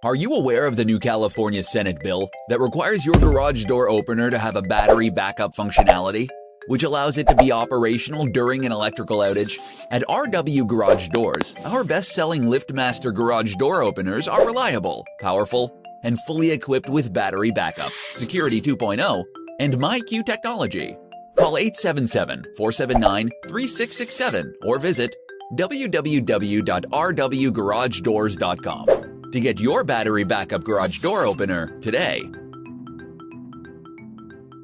Are you aware of the new California Senate bill that requires your garage door opener to have a battery backup functionality, which allows it to be operational during an electrical outage? At RW Garage Doors, our best-selling LiftMaster garage door openers are reliable, powerful, and fully equipped with battery backup, Security 2.0, and MyQ technology. Call 877-479-3667 or visit www.rwgaragedoors.com to get your battery backup garage door opener today.